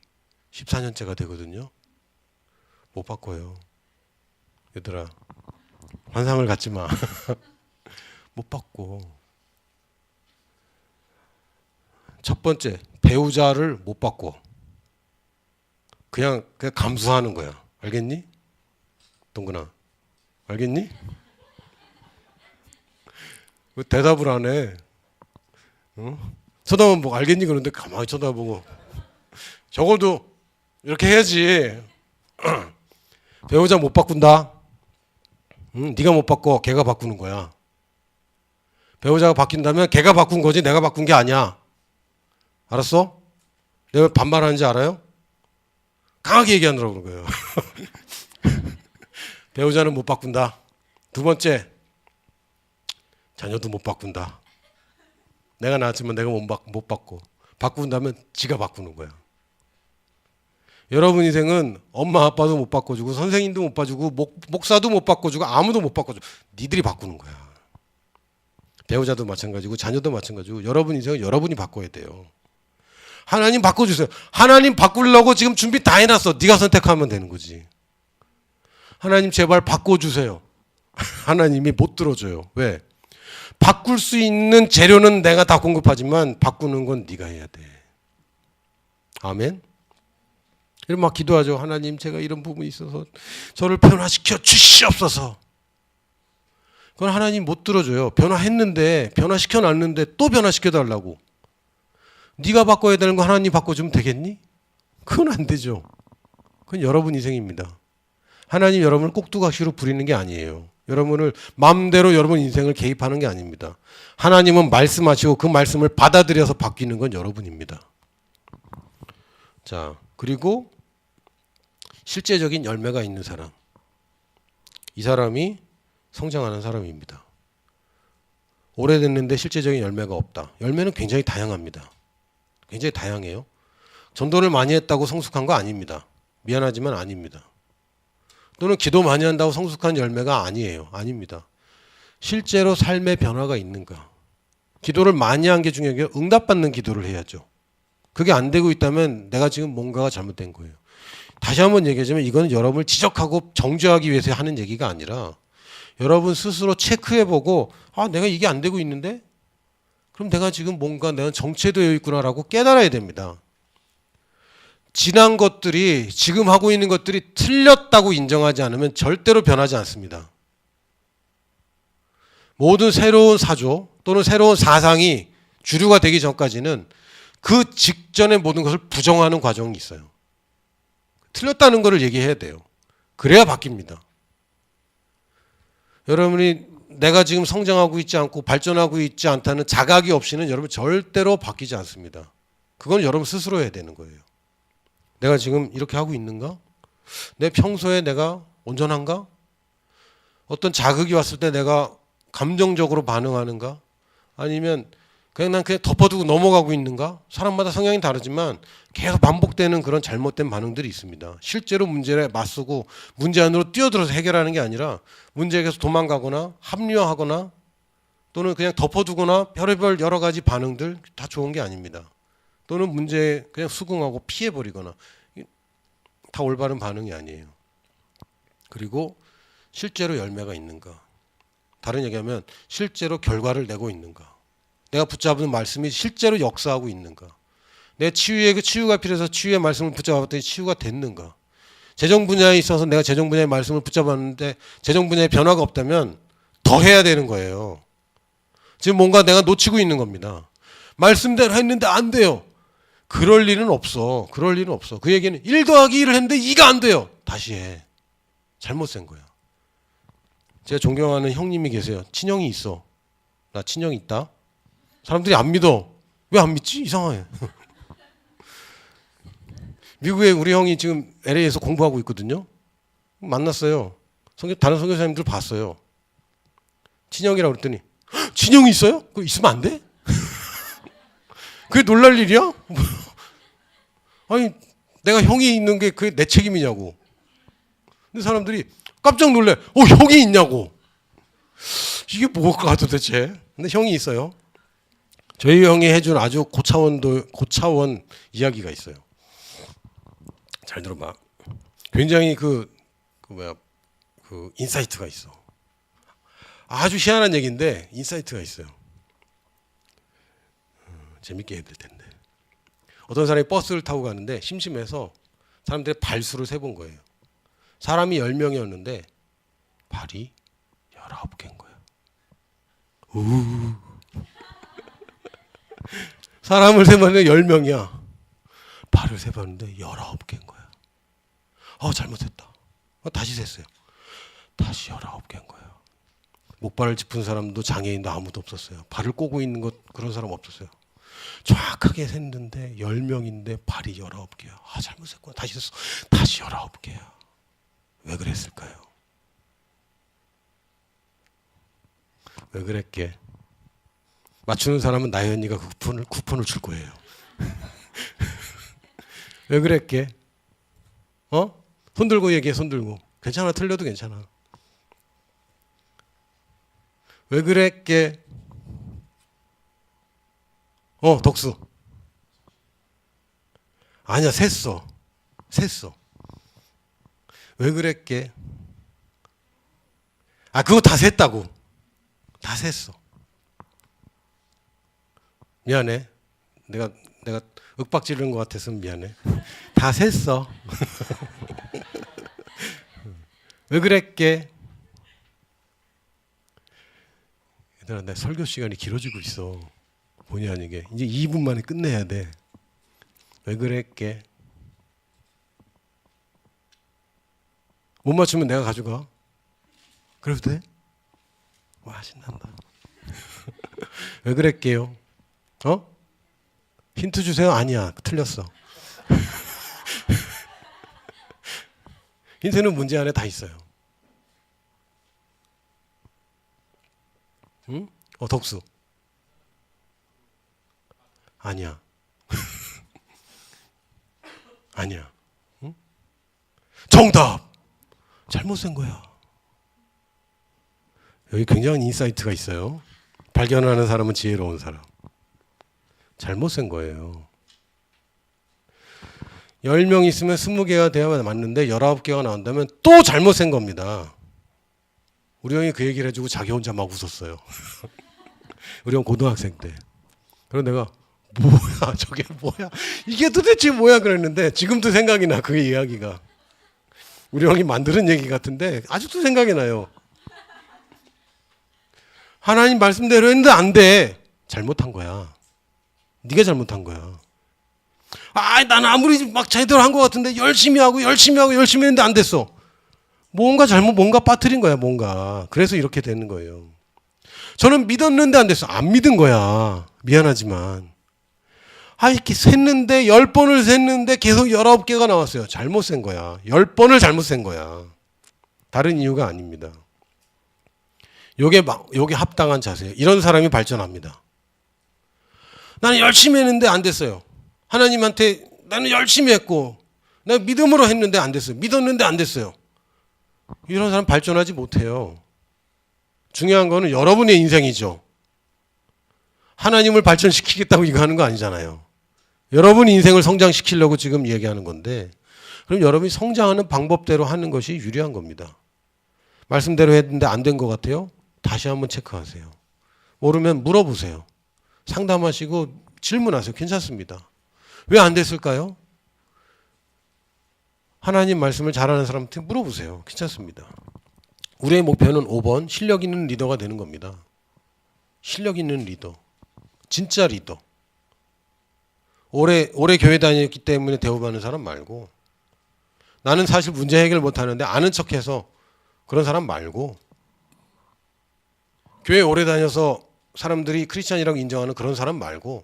14년째가 되거든요. 못 바꿔요. 얘들아, 환상을 갖지 마. 못 바꿔. 첫 번째, 배우자를 못 바꿔. 그냥 감수하는 거야. 알겠니? 동근아, 알겠니? 왜 대답을 안 해? 쳐다보면 뭐 알겠니? 그런데 가만히 쳐다보고. 적어도 이렇게 해야지. 배우자 못 바꾼다. 네가 못 바꿔. 걔가 바꾸는 거야. 배우자가 바뀐다면 걔가 바꾼 거지 내가 바꾼 게 아니야. 알았어? 내가 반말하는지 알아요? 강하게 얘기하느라고 그런 거예요. 배우자는 못 바꾼다. 두 번째, 자녀도 못 바꾼다. 내가 낳았지만 내가 못 바꿔. 바꾼다면 지가 바꾸는 거야. 여러분 인생은 엄마 아빠도 못 바꿔주고 선생님도 못 바꿔주고 목사도 못 바꿔주고 아무도 못 바꿔줘. 니들이 바꾸는 거야. 배우자도 마찬가지고 자녀도 마찬가지고 여러분 인생은 여러분이 바꿔야 돼요. 하나님 바꿔주세요. 하나님 바꾸려고 지금 준비 다 해놨어. 네가 선택하면 되는 거지. 하나님 제발 바꿔주세요. 하나님이 못 들어줘요. 왜? 바꿀 수 있는 재료는 내가 다 공급하지만 바꾸는 건 네가 해야 돼. 아멘. 이런 막 기도하죠. 하나님 제가 이런 부분이 있어서 저를 변화시켜 주시옵소서. 그건 하나님 못 들어줘요. 변화했는데 변화시켜 놨는데 또 변화시켜 달라고. 네가 바꿔야 되는 거 하나님 바꿔주면 되겠니? 그건 안 되죠. 그건 여러분 인생입니다. 하나님 여러분을 꼭두각시로 부리는 게 아니에요. 여러분을 마음대로 여러분 인생을 개입하는 게 아닙니다. 하나님은 말씀하시고 그 말씀을 받아들여서 바뀌는 건 여러분입니다. 자, 그리고 실제적인 열매가 있는 사람. 이 사람이 성장하는 사람입니다. 오래됐는데 실제적인 열매가 없다. 열매는 굉장히 다양합니다. 굉장히 다양해요. 전도를 많이 했다고 성숙한 거 아닙니다. 미안하지만 아닙니다. 또는 기도 많이 한다고 성숙한 열매가 아니에요. 아닙니다. 실제로 삶의 변화가 있는가. 기도를 많이 한 게 중요한 게 응답받는 기도를 해야죠. 그게 안 되고 있다면 내가 지금 뭔가가 잘못된 거예요. 다시 한번 얘기하자면 이거는 여러분을 지적하고 정죄하기 위해서 하는 얘기가 아니라 여러분 스스로 체크해보고 내가 이게 안 되고 있는데? 그럼 내가 지금 뭔가 내가 정체되어 있구나라고 깨달아야 됩니다. 지난 것들이 지금 하고 있는 것들이 틀렸다고 인정하지 않으면 절대로 변하지 않습니다. 모든 새로운 사조 또는 새로운 사상이 주류가 되기 전까지는 그 직전의 모든 것을 부정하는 과정이 있어요. 틀렸다는 것을 얘기해야 돼요. 그래야 바뀝니다. 여러분이 내가 지금 성장하고 있지 않고 발전하고 있지 않다는 자각이 없이는 여러분 절대로 바뀌지 않습니다. 그건 여러분 스스로 해야 되는 거예요. 내가 지금 이렇게 하고 있는가? 내 평소에 내가 온전한가? 어떤 자극이 왔을 때 내가 감정적으로 반응하는가? 아니면 난 그냥 덮어두고 넘어가고 있는가? 사람마다 성향이 다르지만 계속 반복되는 그런 잘못된 반응들이 있습니다. 실제로 문제에 맞서고 문제 안으로 뛰어들어서 해결하는 게 아니라 문제에서 도망가거나 합리화하거나 또는 그냥 덮어두거나 별의별 여러 가지 반응들 다 좋은 게 아닙니다. 또는 문제에 그냥 수긍하고 피해버리거나 다 올바른 반응이 아니에요. 그리고 실제로 열매가 있는가? 다른 얘기하면 실제로 결과를 내고 있는가? 내가 붙잡은 말씀이 실제로 역사하고 있는가? 내 치유에 그 치유가 필요해서 치유의 말씀을 붙잡았더니 치유가 됐는가? 재정 분야에 있어서 내가 재정 분야의 말씀을 붙잡았는데 재정 분야에 변화가 없다면 더 해야 되는 거예요. 지금 뭔가 내가 놓치고 있는 겁니다. 말씀대로 했는데 안 돼요. 그럴 일은 없어. 그럴 일은 없어. 그 얘기는 1 더하기 1을 했는데 2가 안 돼요. 다시 해. 잘못 센 거야. 제가 존경하는 형님이 계세요. 친형이 있어. 나 친형 있다. 사람들이 안 믿어. 왜 안 믿지? 이상해. 미국에 우리 형이 지금 LA에서 공부하고 있거든요. 만났어요. 다른 선교사님들 봤어요. 친형이라고 그랬더니 친형이 있어요? 그거 있으면 안 돼? 그게 놀랄 일이야? 아니 내가 형이 있는 게 그게 내 책임이냐고. 근데 사람들이 깜짝 놀래. 형이 있냐고. 이게 뭘까 도대체. 근데 형이 있어요. 저희 형이 해준 아주 고차원 이야기가 있어요. 잘 들어봐. 굉장히 그 인사이트가 있어. 아주 희한한 얘기인데 인사이트가 있어요. 재밌게 해야 될 텐데. 어떤 사람이 버스를 타고 가는데 심심해서 사람들의 발수를 세본 거예요. 사람이 10명이었는데 발이 19개인 거야. 사람을 세봤는데 10명이야. 발을 세봤는데 19개인 거야. 잘못했다. 다시 셌어요. 다시 19개인 거야. 목발을 짚은 사람도 장애인도 아무도 없었어요. 발을 꼬고 있는 것 그런 사람 없었어요. 정확하게 샜는데 10명인데 발이 19개야. 아, 잘못 셌구나. 다시 셌어. 다시 19개야. 왜 그랬을까요? 왜 그랬게? 맞추는 사람은 나의 언니가 쿠폰을 줄 거예요. 왜 그랬게? 손 들고 얘기해, 손 들고. 괜찮아, 틀려도 괜찮아. 왜 그랬게? 덕수. 아니야, 셌어. 왜 그랬게? 아, 그거 다 셌다고. 다 셌어. 미안해. 내가 윽박 지르는 것 같아서 미안해. 다 셌어. 왜 그랬게? 얘들아, 내 설교 시간이 길어지고 있어. 본의 아니게. 이제 2분 만에 끝내야 돼. 왜 그랬게? 못 맞추면 내가 가져가. 그래도 돼? 와, 신난다. 왜 그랬게요? 힌트 주세요? 아니야, 틀렸어. 힌트는 문제 안에 다 있어요. 응? 덕수. 아니야. 아니야. 응? 정답! 잘못 쓴 거야. 여기 굉장한 인사이트가 있어요. 발견하는 사람은 지혜로운 사람. 잘못 쓴 거예요. 10명 있으면 20개가 돼야 맞는데 19개가 나온다면 또 잘못 쓴 겁니다. 우리 형이 그 얘기를 해주고 자기 혼자 막 웃었어요. 우리 형 고등학생 때. 그래서 내가 뭐야 저게 뭐야 이게 도대체 뭐야 그랬는데 지금도 생각이 나 그 이야기가. 우리 형이 만드는 얘기 같은데 아직도 생각이 나요. 하나님 말씀대로 했는데 안 돼. 잘못한 거야. 네가 잘못한 거야. 나는 아무리 막 제대로 한 것 같은데 열심히 했는데 안 됐어. 뭔가 빠뜨린 거야, 뭔가. 그래서 이렇게 되는 거예요. 저는 믿었는데 안 됐어. 안 믿은 거야. 미안하지만. 이렇게 샜는데 10번을 샜는데 계속 19개가 나왔어요. 잘못 센 거야. 10번을 잘못 센 거야. 다른 이유가 아닙니다. 요게 합당한 자세예요. 이런 사람이 발전합니다. 나는 열심히 했는데 안 됐어요. 하나님한테 나는 열심히 했고 내가 믿음으로 했는데 안 됐어요. 믿었는데 안 됐어요. 이런 사람 발전하지 못해요. 중요한 거는 여러분의 인생이죠. 하나님을 발전시키겠다고 이거 하는 거 아니잖아요. 여러분 인생을 성장시키려고 지금 얘기하는 건데 그럼 여러분이 성장하는 방법대로 하는 것이 유리한 겁니다. 말씀대로 했는데 안 된 것 같아요? 다시 한번 체크하세요. 모르면 물어보세요. 상담하시고 질문하세요. 괜찮습니다. 왜 안 됐을까요? 하나님 말씀을 잘하는 사람한테 물어보세요. 괜찮습니다. 우리의 목표는 5번 실력 있는 리더가 되는 겁니다. 실력 있는 리더. 진짜 리더. 오래 교회 다녔기 때문에 대우받는 사람 말고 나는 사실 문제 해결 못하는데 아는 척해서 그런 사람 말고 교회 오래 다녀서 사람들이 크리스찬이라고 인정하는 그런 사람 말고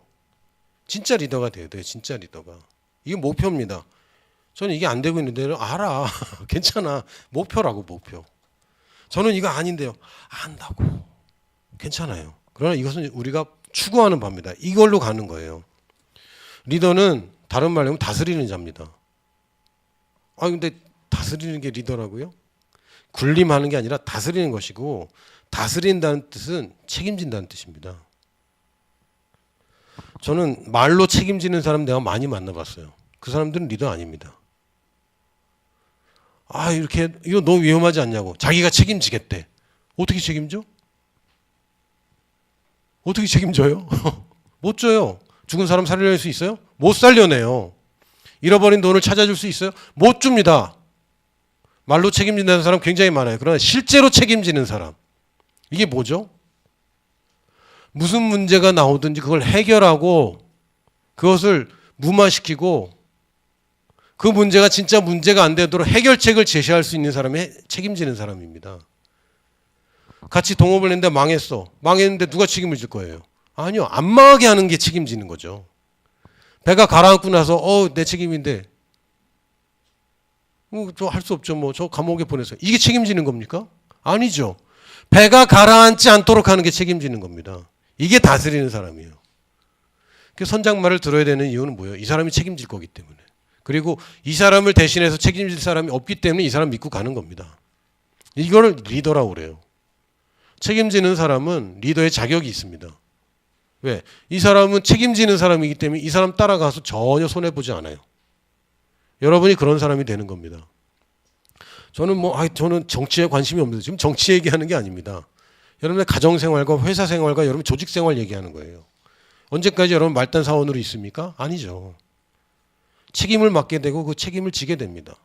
진짜 리더가 돼야 돼요. 진짜 리더가. 이게 목표입니다. 저는 이게 안 되고 있는데 알아. 괜찮아. 목표라고 목표. 저는 이거 아닌데요. 안다고. 괜찮아요. 그러나 이것은 우리가 추구하는 바입니다. 이걸로 가는 거예요. 리더는 다른 말로 하면 다스리는 자입니다. 근데 다스리는 게 리더라고요? 군림하는 게 아니라 다스리는 것이고 다스린다는 뜻은 책임진다는 뜻입니다. 저는 말로 책임지는 사람 내가 많이 만나봤어요. 그 사람들은 리더 아닙니다. 이거 너무 위험하지 않냐고. 자기가 책임지겠대. 어떻게 책임져? 어떻게 책임져요? 못 져요. 죽은 사람 살려낼 수 있어요? 못 살려내요. 잃어버린 돈을 찾아줄 수 있어요? 못 줍니다. 말로 책임진다는 사람 굉장히 많아요. 그러나 실제로 책임지는 사람. 이게 뭐죠? 무슨 문제가 나오든지 그걸 해결하고 그것을 무마시키고 그 문제가 진짜 문제가 안 되도록 해결책을 제시할 수 있는 사람이 책임지는 사람입니다. 같이 동업을 했는데 망했어. 망했는데 누가 책임을 질 거예요? 아니요. 안 망하게 하는 게 책임지는 거죠. 배가 가라앉고 나서 내 책임인데 저 할 수 없죠. 뭐 저 감옥에 보내서 이게 책임지는 겁니까? 아니죠. 배가 가라앉지 않도록 하는 게 책임지는 겁니다. 이게 다스리는 사람이에요. 그 선장말을 들어야 되는 이유는 뭐예요? 이 사람이 책임질 거기 때문에. 그리고 이 사람을 대신해서 책임질 사람이 없기 때문에 이 사람 믿고 가는 겁니다. 이거를 리더라고 그래요. 책임지는 사람은 리더의 자격이 있습니다. 왜? 이 사람은 책임지는 사람이기 때문에 이 사람 따라가서 전혀 손해보지 않아요. 여러분이 그런 사람이 되는 겁니다. 저는 저는 정치에 관심이 없는데 지금 정치 얘기하는 게 아닙니다. 여러분의 가정생활과 회사생활과 여러분 조직생활 얘기하는 거예요. 언제까지 여러분 말단 사원으로 있습니까? 아니죠. 책임을 맡게 되고 그 책임을 지게 됩니다.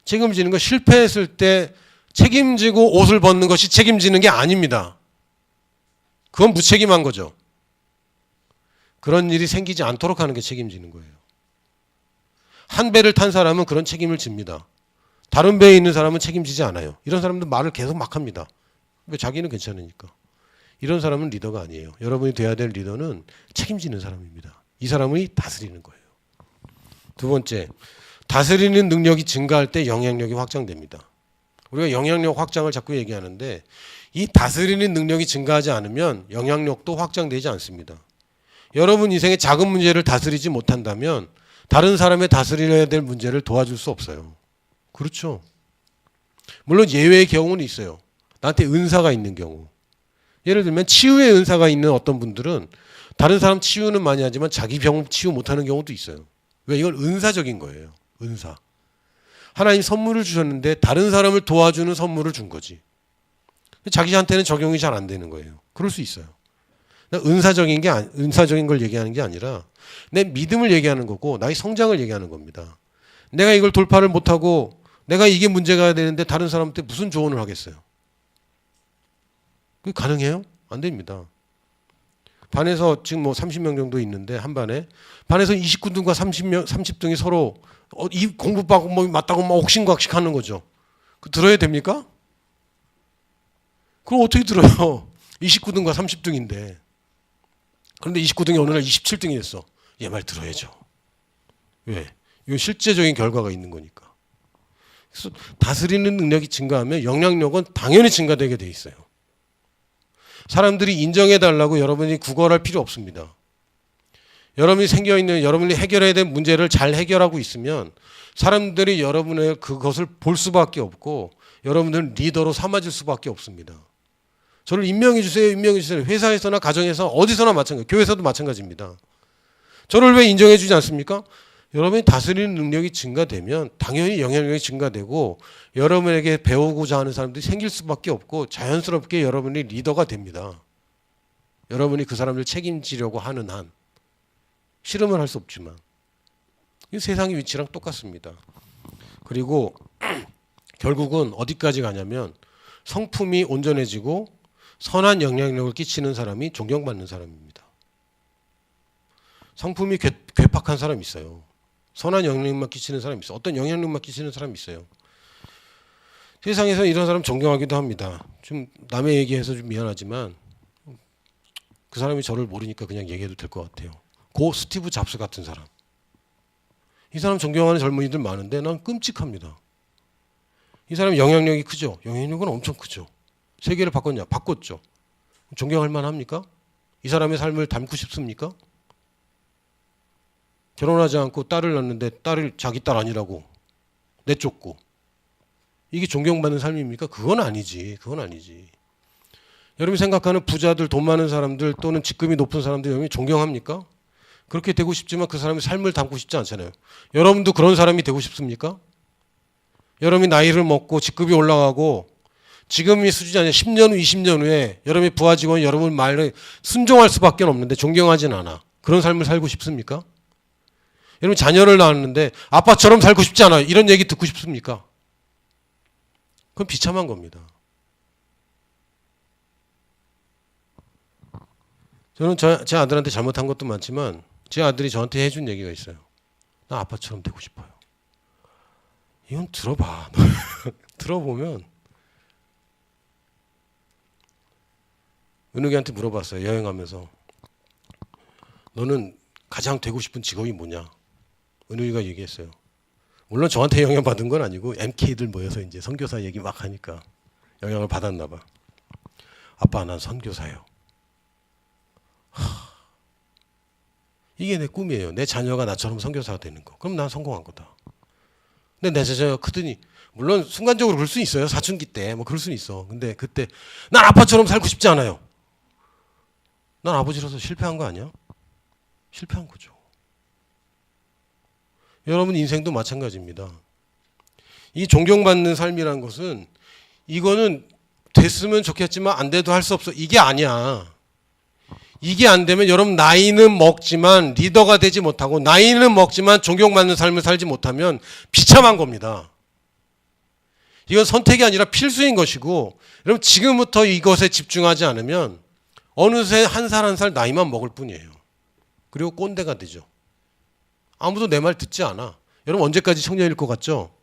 책임지는 거 실패했을 때 책임지고 옷을 벗는 것이 책임지는 게 아닙니다. 그건 무책임한 거죠. 그런 일이 생기지 않도록 하는 게 책임지는 거예요. 한 배를 탄 사람은 그런 책임을 집니다. 다른 배에 있는 사람은 책임지지 않아요. 이런 사람들 말을 계속 막 합니다. 왜? 자기는 괜찮으니까. 이런 사람은 리더가 아니에요. 여러분이 돼야 될 리더는 책임지는 사람입니다. 이 사람이 다스리는 거예요. 두 번째, 다스리는 능력이 증가할 때 영향력이 확장됩니다. 우리가 영향력 확장을 자꾸 얘기하는데 이 다스리는 능력이 증가하지 않으면 영향력도 확장되지 않습니다. 여러분 인생의 작은 문제를 다스리지 못한다면 다른 사람의 다스려야 될 문제를 도와줄 수 없어요. 그렇죠. 물론 예외의 경우는 있어요. 나한테 은사가 있는 경우. 예를 들면 치유의 은사가 있는 어떤 분들은 다른 사람 치유는 많이 하지만 자기 병 치유 못하는 경우도 있어요. 왜? 이건 은사적인 거예요. 은사. 하나님 선물을 주셨는데 다른 사람을 도와주는 선물을 준 거지. 자기한테는 적용이 잘 안 되는 거예요. 그럴 수 있어요. 은사적인 걸 얘기하는 게 아니라 내 믿음을 얘기하는 거고 나의 성장을 얘기하는 겁니다. 내가 이걸 돌파를 못하고 내가 이게 문제가 되는데 다른 사람한테 무슨 조언을 하겠어요? 그게 가능해요? 안 됩니다. 반에서 지금 30명 정도 있는데 한 반에서 29등과 30등이 서로 이 공부하고 맞다고 옥신각식 하는 거죠. 그 들어야 됩니까? 그럼 어떻게 들어요? 29등과 30등인데. 그런데 29등이 어느 날 27등이 됐어. 얘 말 들어야죠. 왜? 이건 실제적인 결과가 있는 거니까. 그래서 다스리는 능력이 증가하면 영향력은 당연히 증가되게 돼 있어요. 사람들이 인정해달라고 여러분이 구걸할 필요 없습니다. 여러분이 생겨있는, 여러분이 해결해야 될 문제를 잘 해결하고 있으면 사람들이 여러분의 그것을 볼 수밖에 없고 여러분들은 리더로 삼아질 수밖에 없습니다. 저를 임명해 주세요. 임명해 주세요. 회사에서나 가정에서 어디서나 마찬가지. 교회에서도 마찬가지입니다. 저를 왜 인정해 주지 않습니까? 여러분이 다스리는 능력이 증가되면 당연히 영향력이 증가되고 여러분에게 배우고자 하는 사람들이 생길 수밖에 없고 자연스럽게 여러분이 리더가 됩니다. 여러분이 그 사람을 책임지려고 하는 한. 싫으면 할 수 없지만. 이 세상의 위치랑 똑같습니다. 그리고 결국은 어디까지 가냐면 성품이 온전해지고 선한 영향력을 끼치는 사람이 존경받는 사람입니다. 성품이 괴팍한 사람이 있어요. 선한 영향력만 끼치는 사람이 있어요. 어떤 영향력만 끼치는 사람이 있어요. 세상에서 이런 사람 존경하기도 합니다. 좀 남의 얘기해서 좀 미안하지만 그 사람이 저를 모르니까 그냥 얘기해도 될 것 같아요. 고 스티브 잡스 같은 사람. 이 사람 존경하는 젊은이들 많은데 난 끔찍합니다. 이 사람 영향력이 크죠? 영향력은 엄청 크죠. 세계를 바꿨냐? 바꿨죠. 존경할 만합니까? 이 사람의 삶을 닮고 싶습니까? 결혼하지 않고 딸을 낳는데 딸을 자기 딸 아니라고 내쫓고 이게 존경받는 삶입니까? 그건 아니지. 그건 아니지. 여러분이 생각하는 부자들, 돈 많은 사람들 또는 직급이 높은 사람들 여러분이 존경합니까? 그렇게 되고 싶지만 그 사람의 삶을 담고 싶지 않잖아요. 여러분도 그런 사람이 되고 싶습니까? 여러분이 나이를 먹고 직급이 올라가고 지금이 수준이 아니라 10년 후, 20년 후에 여러분의 부하 직원이 여러분 말에 순종할 수밖에 없는데 존경하진 않아. 그런 삶을 살고 싶습니까? 여러분 자녀를 낳았는데 아빠처럼 살고 싶지 않아요. 이런 얘기 듣고 싶습니까? 그건 비참한 겁니다. 저는 제 아들한테 잘못한 것도 많지만 제 아들이 저한테 해준 얘기가 있어요. 나 아빠처럼 되고 싶어요. 이건 들어봐. 들어보면 은욱이한테 물어봤어요. 여행하면서 너는 가장 되고 싶은 직업이 뭐냐? 은우이가 얘기했어요. 물론 저한테 영향받은 건 아니고 MK들 모여서 이제 선교사 얘기 막 하니까 영향을 받았나 봐. 아빠 난 선교사예요. 이게 내 꿈이에요. 내 자녀가 나처럼 선교사가 되는 거. 그럼 난 성공한 거다. 근데 내 자녀가 크더니 물론 순간적으로 그럴 수 있어요. 사춘기 때 뭐 그럴 수는 있어. 근데 그때 난 아빠처럼 살고 싶지 않아요. 난 아버지로서 실패한 거 아니야? 실패한 거죠. 여러분 인생도 마찬가지입니다. 이 존경받는 삶이란 것은 이거는 됐으면 좋겠지만 안 돼도 할 수 없어. 이게 아니야. 이게 안 되면 여러분 나이는 먹지만 리더가 되지 못하고 나이는 먹지만 존경받는 삶을 살지 못하면 비참한 겁니다. 이건 선택이 아니라 필수인 것이고 여러분 지금부터 이것에 집중하지 않으면 어느새 한 살 한 살 나이만 먹을 뿐이에요. 그리고 꼰대가 되죠. 아무도 내 말 듣지 않아. 여러분 언제까지 청년일 것 같죠?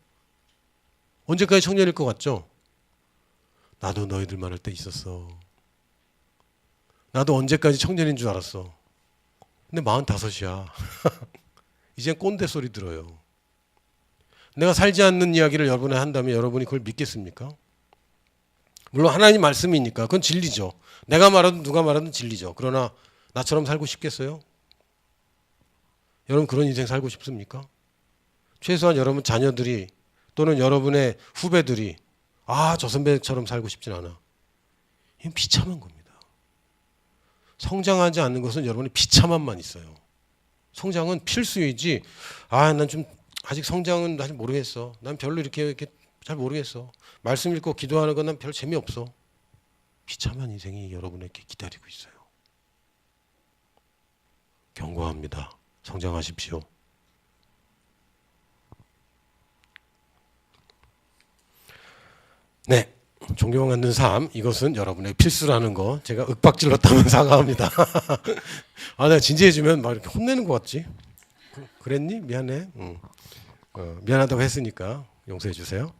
언제까지 청년일 것 같죠? 나도 너희들 말할 때 있었어. 나도 언제까지 청년인 줄 알았어. 근데 45이야. 이젠 꼰대 소리 들어요. 내가 살지 않는 이야기를 여러분에 한다면 여러분이 그걸 믿겠습니까? 물론 하나님 말씀이니까 그건 진리죠. 내가 말하든 누가 말하든 진리죠. 그러나 나처럼 살고 싶겠어요? 여러분 그런 인생 살고 싶습니까? 최소한 여러분 자녀들이 또는 여러분의 후배들이 저 선배처럼 살고 싶진 않아. 이건 비참한 겁니다. 성장하지 않는 것은 여러분의 비참함만 있어요. 성장은 필수이지. 난 좀 아직 성장은 아직 모르겠어. 난 별로 이렇게 잘 모르겠어. 말씀 읽고 기도하는 건 난 별 재미없어. 비참한 인생이 여러분에게 기다리고 있어요. 경고합니다. 성장하십시오. 네. 존경받는 삶, 이것은 여러분의 필수라는 거 제가 윽박질렀다면 사과합니다. 내가 진지해지면 막 이렇게 혼내는 것 같지? 그랬니? 미안해. 미안하다고 했으니까 용서해 주세요.